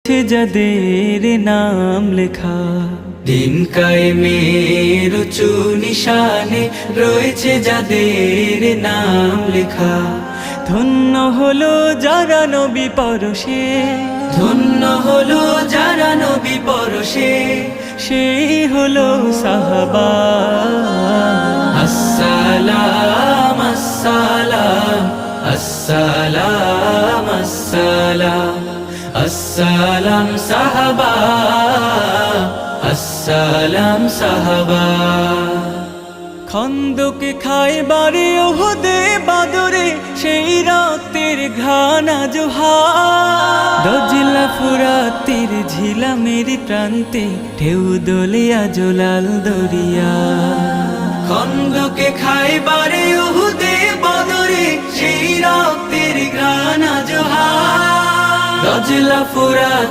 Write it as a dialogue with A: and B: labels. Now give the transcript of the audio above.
A: যাদের নাম লেখা,
B: দিন কায়েমের উঁচু নিশানে রয়েছে যাদের নাম লেখা।
A: ধন্য হলো যারা নবী পরশে,
B: ধন্য হলো যারা নবী পরশে,
A: সেই হলো সাহাবা।
B: আসসালাম আসসালাম আসসালাম আসসালাম আসসালাম সাহাবা, আসসালাম সাহাবা।
A: খন্দকে খায়বারে ওহুদে বাদরে সেই রক্তের ঘ্রাণ আজ দজলা ফুরাতের ঝিলামের প্রান্তে ঢেউ দোলে আজ লাল দরিয়া।
B: খন্দকে খায়বারে ওহুদে বাদরে সেই রক্তের ঘ্রাণ আজ দজলা ফুরাত